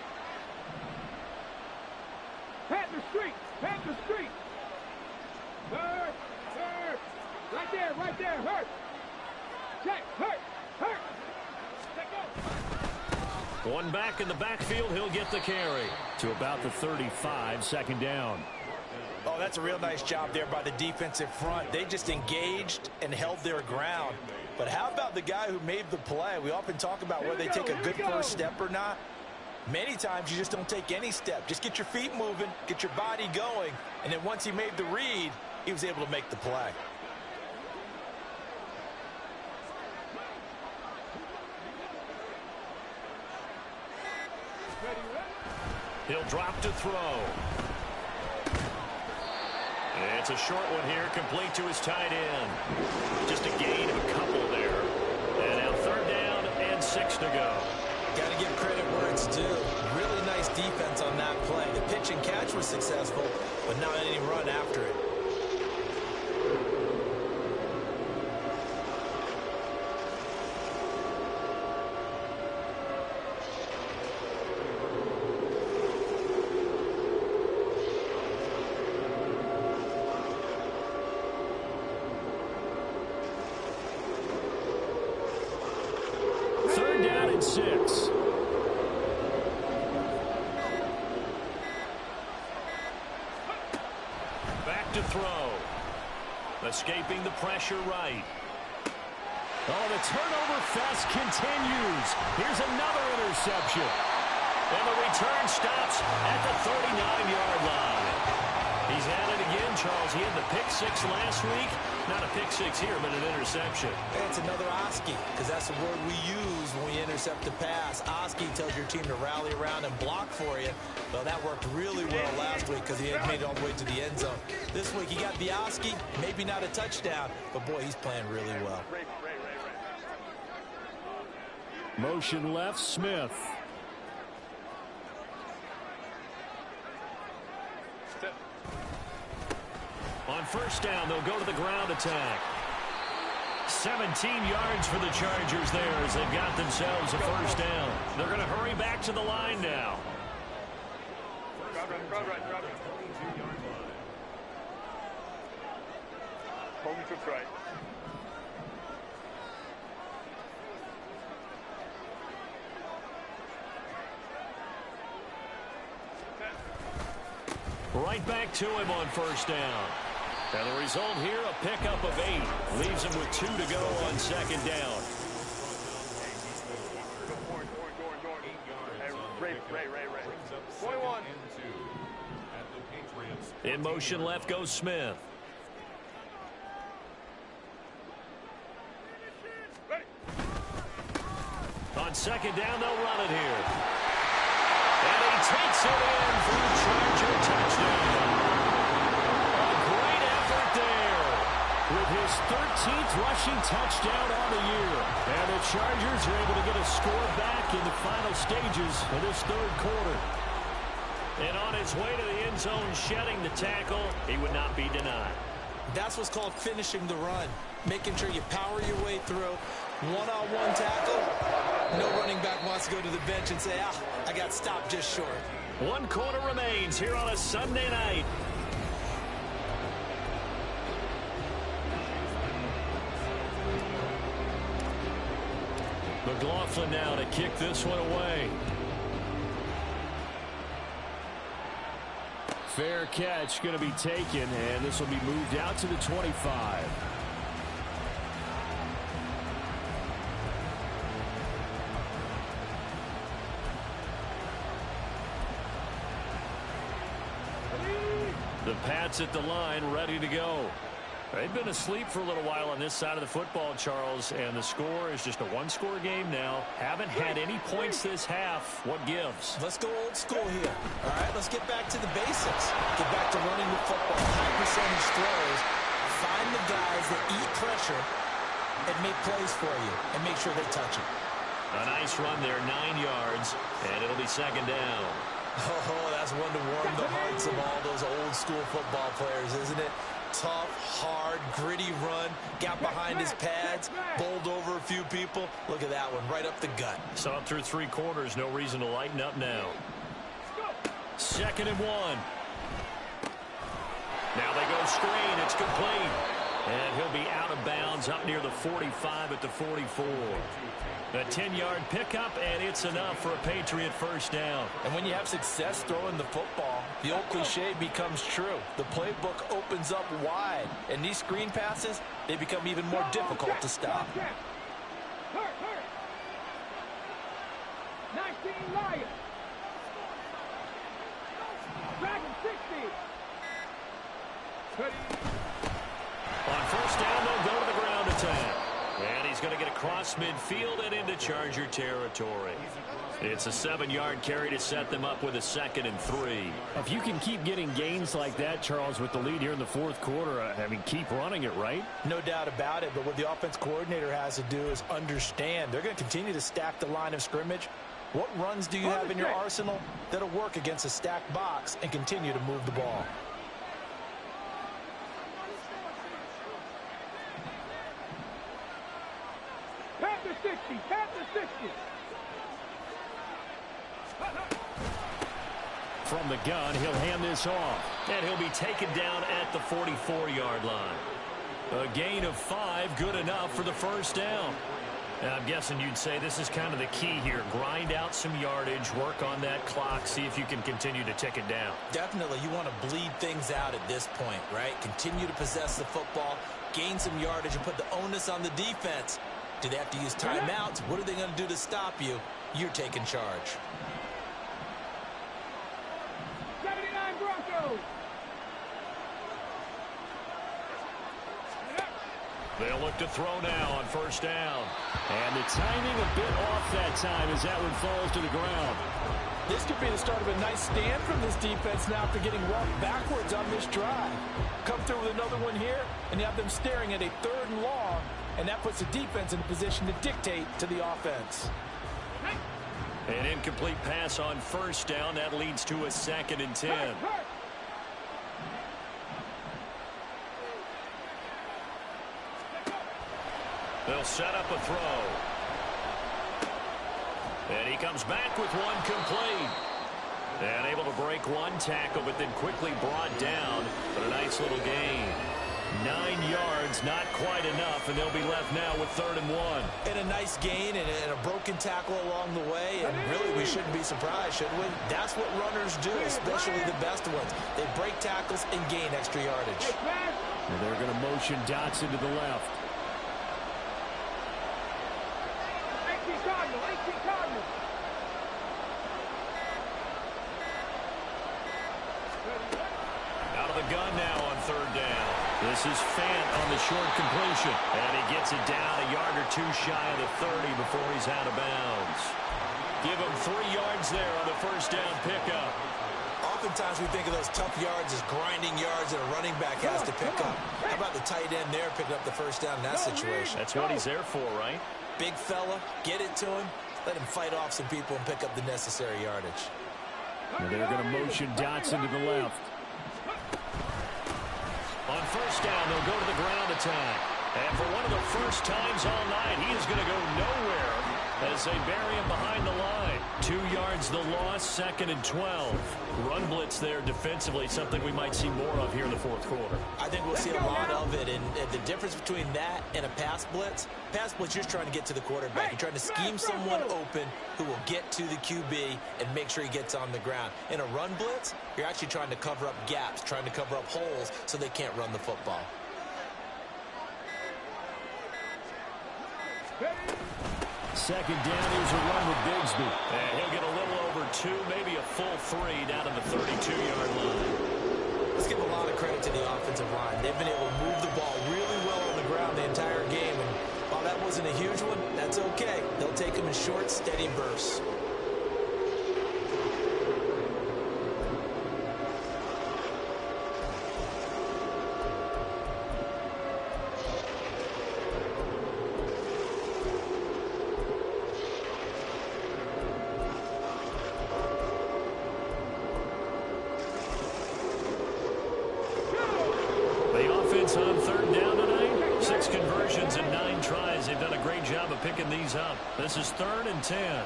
Panther Street! Panther Street! Hurt! Hurt! Right there, right there! Hurt! Check! Hurt! Hurt! Check go! One back in the backfield. He'll get the carry to about the 35, second down. Oh, that's a real nice job there by the defensive front. They just engaged and held their ground. But how about the guy who made the play? We often talk about whether they take a good first step or not. Many times you just don't take any step. Just get your feet moving, get your body going, and then once he made the read, he was able to make the play. He'll drop to throw. It's a short one here, complete to his tight end. Just a gain of a couple there. And now third down and 6 to go. Got to give credit where it's due. Really nice defense on that play. The pitch and catch was successful, but not any run after it. Third down and 6. Back to throw. Escaping the pressure right. Oh, the turnover fest continues. Here's another interception. And the return stops at the 39-yard line. He's at it again, Charles. He had the pick 6 last week. Not a pick 6 here, but an interception. It's another Oski, because that's the word we use when we intercept a pass. Oski tells your team to rally around and block for you. Well, that worked really well last week because he had made it all the way to the end zone. This week he got the Oski, maybe not a touchdown, but boy, he's playing really well. Motion left, Smith. first down, they'll go to the ground attack. 17 yards for the Chargers there as they've got themselves a first down. They're going to hurry back to the line now. Home to right. Right back to him on first down. And the result here, a pickup of 8. Leaves him with 2 to go on second down. Ray. 21. In motion left goes Smith. On second down, they'll run it here. And he takes it in for a Charger touchdown. A great effort there with his 13th rushing touchdown on the year. And the Chargers are able to get a score back in the final stages of this third quarter. And on his way to the end zone, shedding the tackle, he would not be denied. That's what's called finishing the run. Making sure you power your way through. One-on-one tackle. No running back wants to go to the bench and say, I got stopped just short. 1 quarter remains here on a Sunday night. McLaughlin now to kick this one away. Fair catch going to be taken, and this will be moved out to the 25. The Pats at the line, ready to go. They've been asleep for a little while on this side of the football, Charles, and the score is just a one-score game now. Haven't had any points this half. What gives? Let's go old school here. All right, let's get back to the basics. Get back to running the football. High percentage throws. Find the guys that eat pressure and make plays for you and make sure they touch it. A nice run there, 9 yards, and it'll be second down. Oh, that's one to warm the hearts of all those old school football players, isn't it? Tough, hard, gritty run. Got behind his pads, bowled over a few people. Look at that one, right up the gut. Saw it through 3 quarters. No reason to lighten up now. 2nd and 1. Now they go screen. It's complete. And he'll be out of bounds up near the 45 at the 44. A 10-yard pickup, and it's enough for a Patriot first down. And when you have success throwing the football, the old cliche becomes true. The playbook opens up wide, and these screen passes, they become even more difficult to stop. 19 Lions. Dragon 60. On first down, they'll go to the ground attack. And he's going to get across midfield and into Charger territory. It's a 7-yard carry to set them up with a 2nd and 3. If you can keep getting gains like that, Charles, with the lead here in the 4th quarter, I mean, keep running it, right? No doubt about it, but what the offense coordinator has to do is understand. They're going to continue to stack the line of scrimmage. What runs do you have in your arsenal that'll work against a stacked box and continue to move the ball? Panther 60. Panther 60. From the gun, he'll hand this off. And he'll be taken down at the 44-yard line. A gain of 5, good enough for the first down. And I'm guessing you'd say this is kind of the key here. Grind out some yardage, work on that clock, see if you can continue to tick it down. Definitely, you want to bleed things out at this point, right? Continue to possess the football, gain some yardage, and put the onus on the defense. Do they have to use timeouts? What are they going to do to stop you? You're taking charge. 79 Broncos. They'll look to throw now on first down. And the timing a bit off that time as that one falls to the ground. This could be the start of a nice stand from this defense now after getting walked backwards on this drive. Come through with another one here, and you have them staring at a 3rd and long, and that puts the defense in a position to dictate to the offense. An incomplete pass on first down. That leads to a 2nd and 10. They'll set up a throw. And he comes back with one complete. And able to break one tackle, but then quickly brought down. But a nice little gain. 9 yards, not quite enough, and they'll be left now with 3rd and 1. And a nice gain and a broken tackle along the way, and really we shouldn't be surprised, should we? That's what runners do, especially the best ones. They break tackles and gain extra yardage. And they're going to motion Dotson to the left. 18 Cardinals, 18 Cardinals. Out of the gun now on 3rd down. This is Fant on the short completion. And he gets it down a yard or two shy of the 30 before he's out of bounds. Give him 3 yards there on the 1st down pickup. Oftentimes we think of those tough yards as grinding yards that a running back has to pick up. How about the tight end there picking up the 1st down in that situation? That's what he's there for, right? Big fella, get it to him. Let him fight off some people and pick up the necessary yardage. And they're going to motion Dotson to the left. On 1st down, they'll go to the ground attack. And for one of the first times all night, he is going to go nowhere as they bury him behind the line. 2 yards the loss, 2nd and 12. Run blitz there defensively, something we might see more of here in the 4th quarter. I think we'll see a lot of it, and the difference between that and a pass blitz, you're trying to get to the quarterback. You're trying to scheme someone open who will get to the QB and make sure he gets on the ground. In a run blitz, you're actually trying to cover up gaps, trying to cover up holes so they can't run the football. Second down, here's a run with Bigsby. And he'll get a little over 2, maybe a full 3 down in the 32-yard line. Let's give a lot of credit to the offensive line. They've been able to move the ball really well on the ground the entire game. And while that wasn't a huge one, that's okay. They'll take them in short, steady bursts. On 3rd down tonight, 6 conversions and 9 tries. They've done a great job of picking these up. This is 3rd and 10.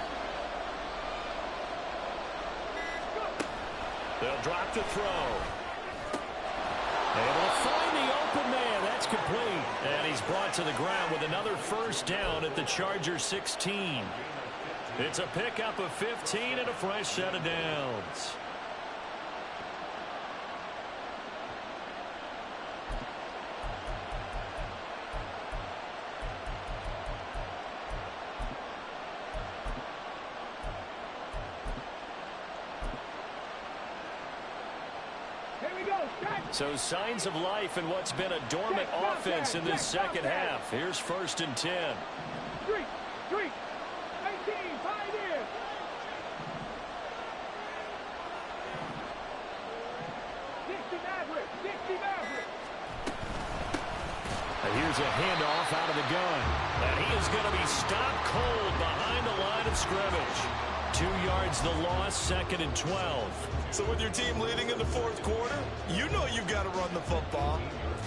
They'll drop the throw. Able to find the open man. That's complete. And he's brought to the ground with another 1st down at the Chargers 16. It's a pickup of 15 and a fresh set of downs. So signs of life in what's been a dormant offense in this second half. Here's 1st and 10. 3, 18, tight end. And here's a handoff out of the gun. And he is going to be stopped cold behind the line of scrimmage. 2 yards the loss, 2nd and 12. So with your team leading in the 4th quarter, you know you've got to run the football.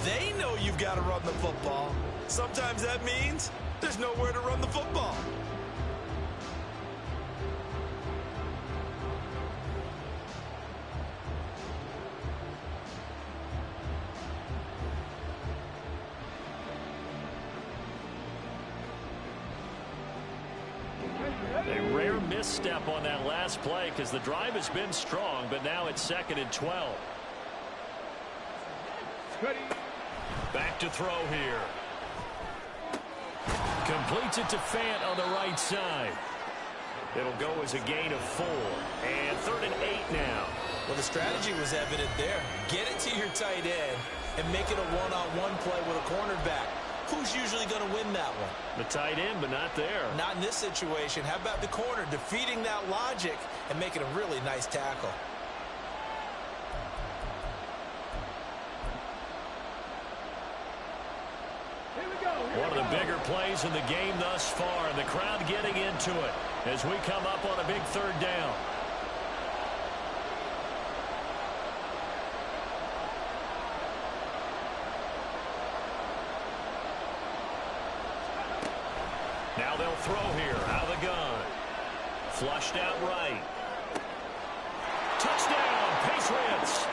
They know you've got to run the football. Sometimes that means there's nowhere to run the football. A rare misstep on that last play because the drive has been strong, but now it's 2nd and 12. Back to throw here. Completes it to Fant on the right side. It'll go as a gain of 4. And 3rd and 8 now. Well, the strategy was evident there. Get it to your tight end and make it a one-on-one play with a cornerback. Who's usually going to win that one? The tight end, but not there. Not in this situation. How about the corner defeating that logic and making a really nice tackle? One of the bigger plays in the game thus far, and the crowd getting into it as we come up on a big 3rd down. Flushed out right. Touchdown, Patriots.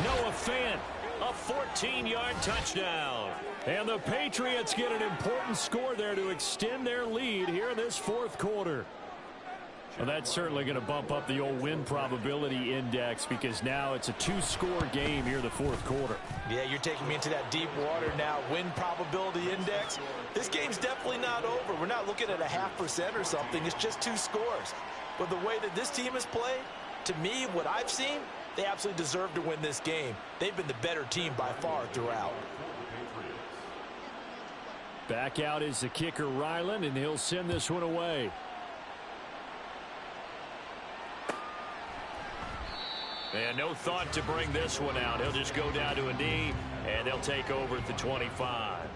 Noah Fant, a 14-yard touchdown. And the Patriots get an important score there to extend their lead here in this fourth quarter. Well, that's certainly going to bump up the old win probability index because now it's a two-score game here in the fourth quarter. Yeah, you're taking me into that deep water now. Win probability index. This game's definitely not over. We're not looking at a 0.5% or something. It's just 2 scores. But the way that this team has played, to me, what I've seen, they absolutely deserve to win this game. They've been the better team by far throughout. Back out is the kicker, Ryland, and he'll send this one away. And no thought to bring this one out. He'll just go down to a knee, and they'll take over at the 25.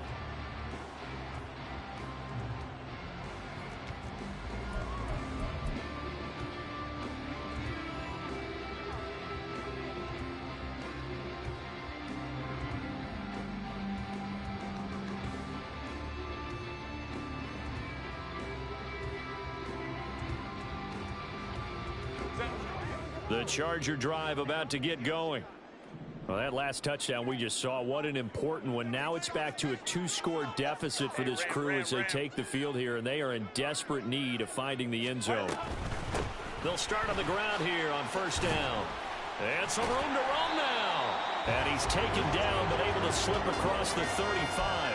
The Charger drive about to get going. Well, that last touchdown we just saw, what an important one. Now it's back to a 2-score deficit for this crew as they take the field here, and they are in desperate need of finding the end zone. They'll start on the ground here on first down. And some room to run now. And he's taken down but able to slip across the 35.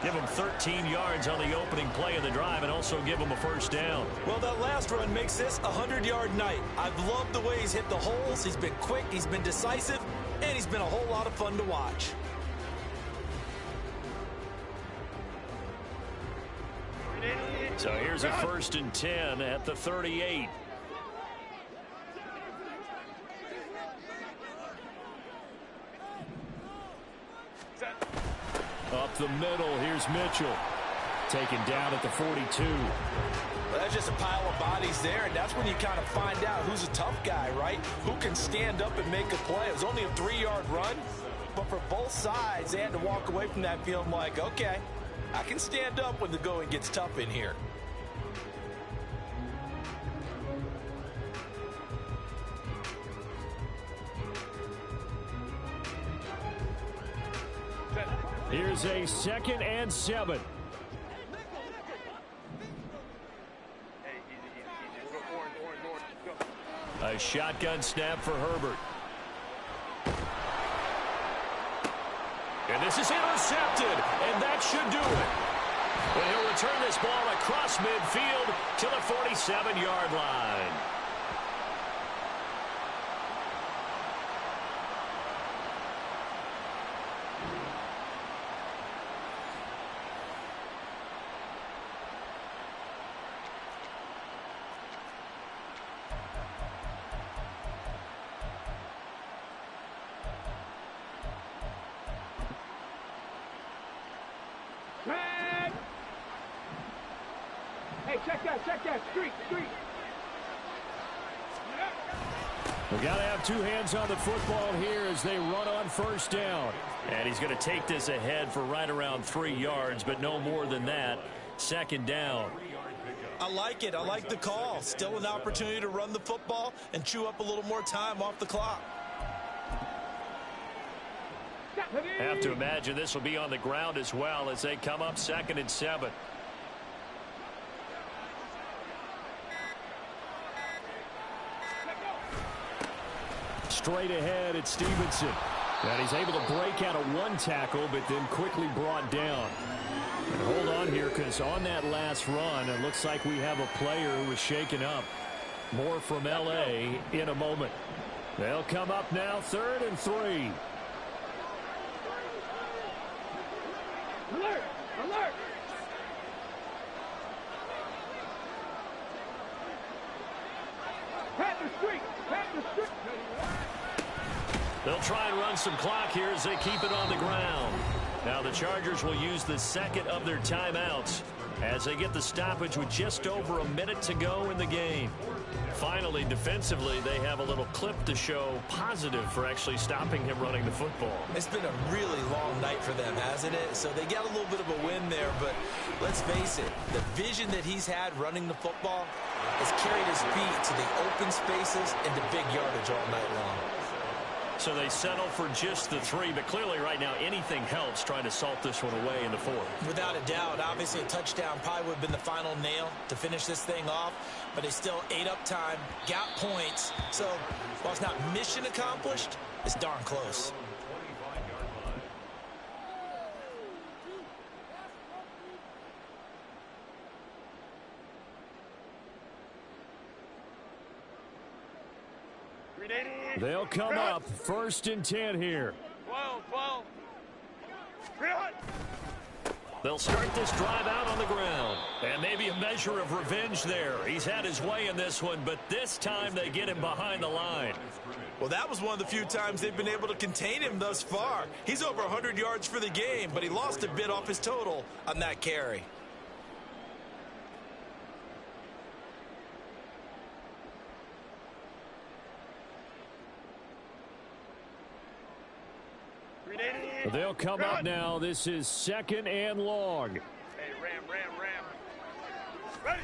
Give him 13 yards on the opening play of the drive and also give him a first down. Well, that last run makes this a 100-yard night. I've loved the way he's hit the holes. He's been quick, he's been decisive, and he's been a whole lot of fun to watch. So here's a 1st and 10 at the 38. Up the middle, here's Mitchell. Taken down at the 42. Well, that's just a pile of bodies there, and that's when you kind of find out who's a tough guy, right? Who can stand up and make a play. It was only a 3-yard run, but for both sides, they had to walk away from that feeling like, okay, I can stand up when the going gets tough in here. Here's a 2nd and 7. A shotgun snap for Herbert. And this is intercepted, and that should do it. And he'll return this ball across midfield to the 47-yard line. Hey, check that, street. We got to have 2 hands on the football here as they run on first down. And he's going to take this ahead for right around 3 yards, but no more than that. 2nd down. I like it. I like the call. Still an opportunity to run the football and chew up a little more time off the clock. Have to imagine this will be on the ground as well as they come up 2nd and 7. Straight ahead, it's Stevenson. And he's able to break out of 1 tackle, but then quickly brought down. And hold on here, because on that last run, it looks like we have a player who was shaken up. More from L.A. in a moment. They'll come up now, 3rd and 3. Alert! Pat the street! They'll try and run some clock here as they keep it on the ground. Now the Chargers will use the 2nd of their timeouts as they get the stoppage with just over a minute to go in the game. Finally, defensively, they have a little clip to show positive for actually stopping him running the football. It's been a really long night for them, hasn't it? So they got a little bit of a win there, but let's face it, the vision that he's had running the football has carried his feet to the open spaces and to big yardage all night long. So they settle for just the 3, but clearly right now anything helps trying to salt this one away in the 4th. Without a doubt, obviously a touchdown probably would have been the final nail to finish this thing off, but they still ate up time, got points. So while it's not mission accomplished, it's darn close. They'll come up 1st and 10 here. 12. They'll start this drive out on the ground. And maybe a measure of revenge there. He's had his way in this one, but this time they get him behind the line. Well, that was one of the few times they've been able to contain him thus far. He's over 100 yards for the game, but he lost a bit off his total on that carry. They'll come up now. This is 2nd and long. Hey, ram. Ready.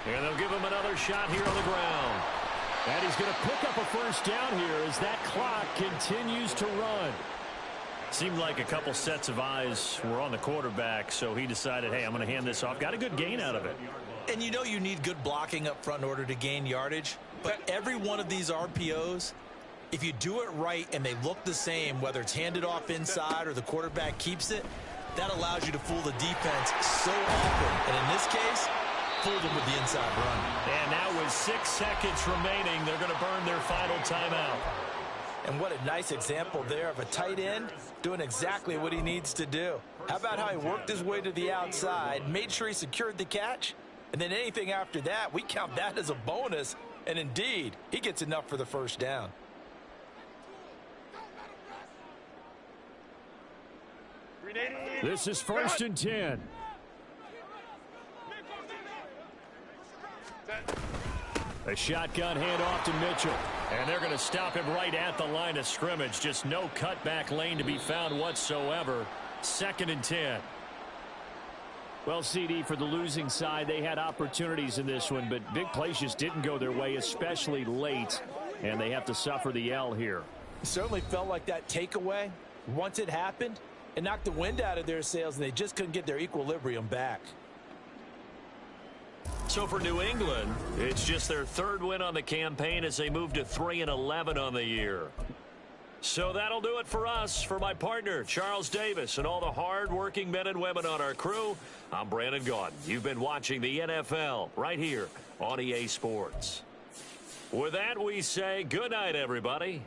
And they'll give him another shot here on the ground. And he's going to pick up a 1st down here as that clock continues to run. Seemed like a couple sets of eyes were on the quarterback, so he decided, hey, I'm going to hand this off. Got a good gain out of it. And you know you need good blocking up front in order to gain yardage, but every one of these RPOs, if you do it right and they look the same, whether it's handed off inside or the quarterback keeps it, that allows you to fool the defense so often. And in this case, fooled them with the inside run. And now with 6 seconds remaining, they're going to burn their final timeout. And what a nice example there of a tight end doing exactly what he needs to do. How about how he worked his way to the outside, made sure he secured the catch, and then anything after that, we count that as a bonus. And indeed, he gets enough for the 1st down. This is 1st and 10. A shotgun handoff to Mitchell. And they're going to stop him right at the line of scrimmage. Just no cutback lane to be found whatsoever. 2nd and 10. Well, CD, for the losing side, they had opportunities in this one, but big plays just didn't go their way, especially late. And they have to suffer the L here. It certainly felt like that takeaway, once it happened, it knocked the wind out of their sails, and they just couldn't get their equilibrium back. So for New England, it's just their 3rd win on the campaign as they move to 3-11 on the year. So that'll do it for us. For my partner, Charles Davis, and all the hard-working men and women on our crew, I'm Brandon Gaudin. You've been watching the NFL right here on EA Sports. With that, we say good night, everybody.